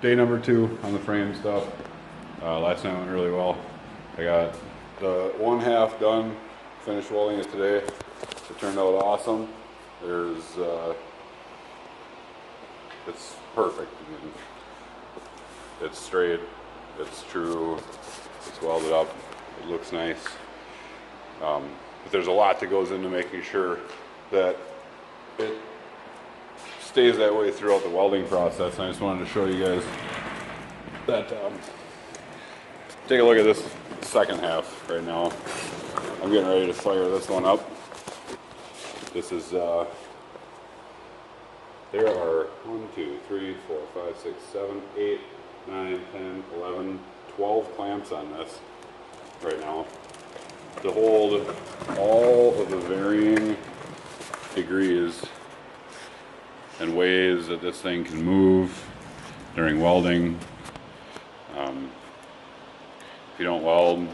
day number 2 on the frame stuff. Last night went really well. I got the 1/2 done, finished welding it today. It turned out awesome. It's perfect. I mean, it's straight, it's true, it's welded up, it looks nice. But there's a lot that goes into making sure that it stays that way throughout the welding process. And I just wanted to show you guys that. Take a look at this second half right now. I'm getting ready to fire this one up. This is, there are 1, 2, 3, 4, 5, 6, 7, 8, 9, 10, 11, 12 clamps on this right now to hold all of the varying degrees and ways that this thing can move during welding. If you don't weld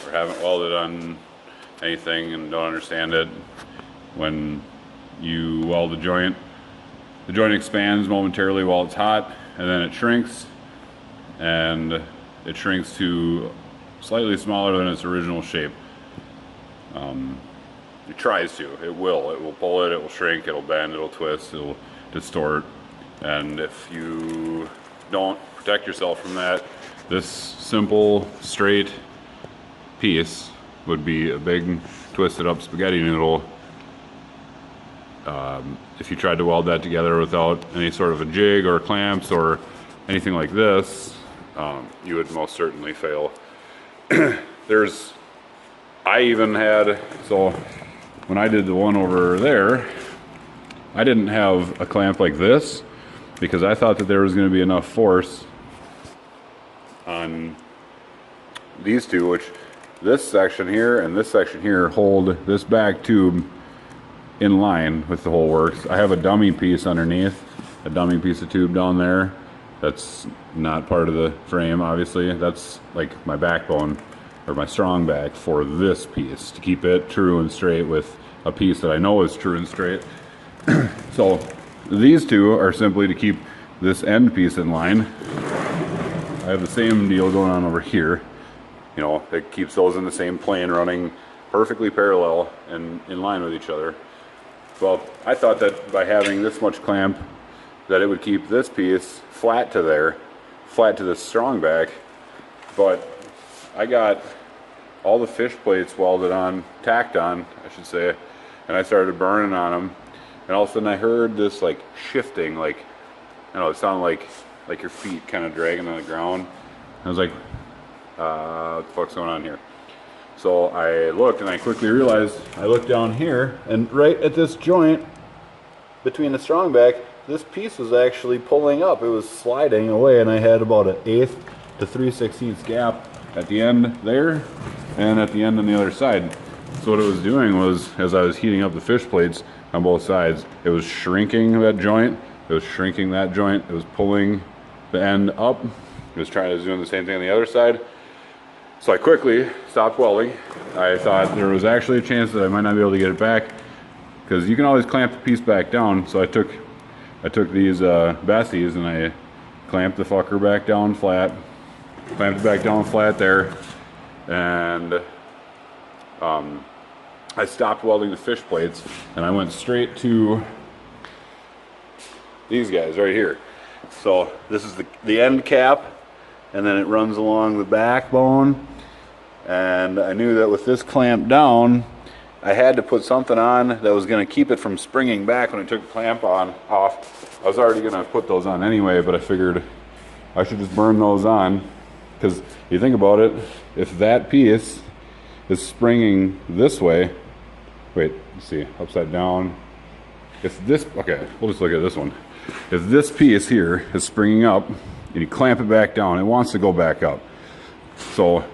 or haven't welded on anything and don't understand it, when you weld the joint expands momentarily while it's hot, and then it shrinks, and it shrinks to slightly smaller than its original shape. It tries to, it will pull it, it will shrink, it'll bend, it'll twist, it'll distort, and if you don't protect yourself from that, this simple straight piece would be a big twisted up spaghetti noodle. If you tried to weld that together without any sort of a jig or clamps or anything like this, you would most certainly fail. I even had, so when I did the one over there, I didn't have a clamp like this because I thought that there was going to be enough force on these two, which this section here and this section here hold this back tube in line with the whole works. I have a dummy piece underneath, a dummy piece of tube down there that's not part of the frame, obviously. That's like my backbone or my strong back for this piece to keep it true and straight with a piece that I know is true and straight. So these two are simply to keep this end piece in line. I have the same deal going on over here. You know, it keeps those in the same plane running perfectly parallel and in line with each other. Well, I thought that by having this much clamp that it would keep this piece flat to there, flat to the strong back, but I got all the fish plates welded on, tacked on, I should say, and I started burning on them, and all of a sudden I heard this like shifting, like, I don't know, it sounded like your feet kind of dragging on the ground. I was like, what the fuck's going on here? So I looked and I quickly realized, I looked down here and right at this joint between the strong back, this piece was actually pulling up. It was sliding away and I had about an 1/8 to 3/16 gap at the end there and at the end on the other side. So what it was doing was, as I was heating up the fish plates on both sides, it was shrinking that joint, it was shrinking that joint, it was pulling the end up, it was doing the same thing on the other side. So I quickly stopped welding. I thought there was actually a chance that I might not be able to get it back because you can always clamp the piece back down. So I took these Bessies and I clamped the fucker back down flat, clamped it back down flat there, and I stopped welding the fish plates and I went straight to these guys right here. So this is the end cap, and then it runs along the backbone, and I knew that with this clamp down I had to put something on that was going to keep it from springing back when I took the clamp off. I was already going to put those on anyway, but I figured I should just burn those on, because you think about it, if that piece is springing this way, wait, let's see, upside down, if this, okay, we'll just look at this one. If this piece here is springing up and you clamp it back down, it wants to go back up. So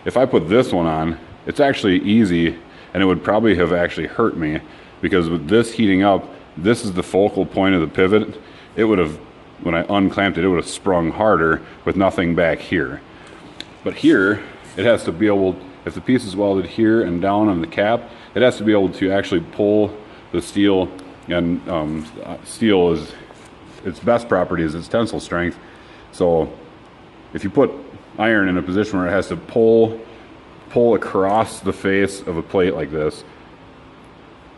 if I put this one on, it's actually easy, and it would probably have actually hurt me, because with this heating up, this is the focal point of the pivot. It would have, when I unclamped it, it would have sprung harder with nothing back here. But here, it has to be able, if the piece is welded here and down on the cap, it has to be able to actually pull the steel, and steel is, its best property is its tensile strength. So if you put iron in a position where it has to pull across the face of a plate like this,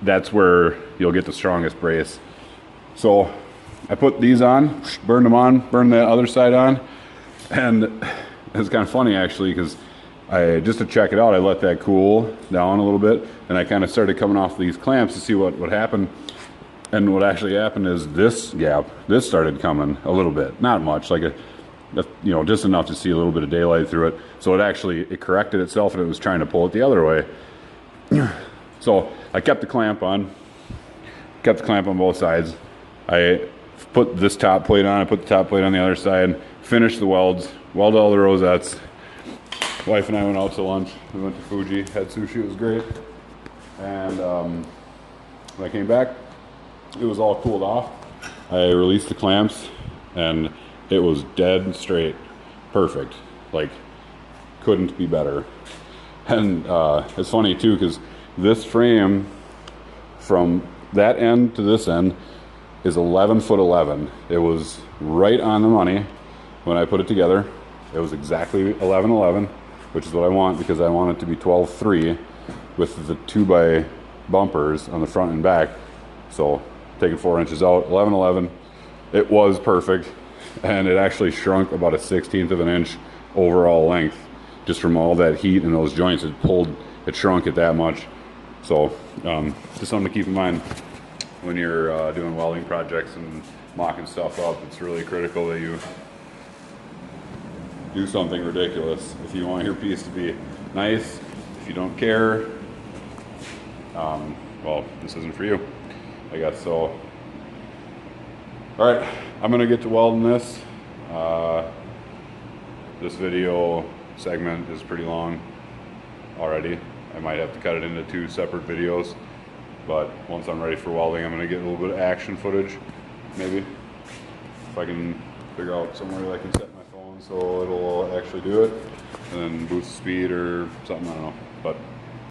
that's where you'll get the strongest brace. So I put these on, burned them on, burned the other side on, and it's kind of funny actually, because just to check it out, I let that cool down a little bit, and I kind of started coming off these clamps to see what would happen. And what actually happened is this started coming a little bit, not much, like just enough to see a little bit of daylight through it. So it corrected itself, and it was trying to pull it the other way. So I kept the clamp on both sides. I put this top plate on, I put the top plate on the other side, finished the welds, welded all the rosettes. Wife and I went out to lunch. We went to Fuji, had sushi, it was great. And when I came back, it was all cooled off. I released the clamps, and it was dead straight, perfect. Like, couldn't be better. And it's funny too, because this frame from that end to this end is 11 foot 11. It was right on the money when I put it together. It was exactly 11-11, which is what I want, because I want it to be 12-3 with the 2x bumpers on the front and back. So taking 4 inches out, 11-11. It was perfect, and it actually shrunk about a 1/16 of an inch overall length just from all that heat in those joints. It shrunk it that much. So just something to keep in mind when you're doing welding projects and mocking stuff up. It's really critical that you do something ridiculous if you want your piece to be nice. If you don't care, well, this isn't for you, I guess. So all right, I'm gonna get to welding this. This video segment is pretty long already. I might have to cut it into 2 separate videos, but once I'm ready for welding, I'm gonna get a little bit of action footage, maybe. If I can figure out somewhere that I can set my phone so it'll actually do it, and then boost the speed or something, I don't know. But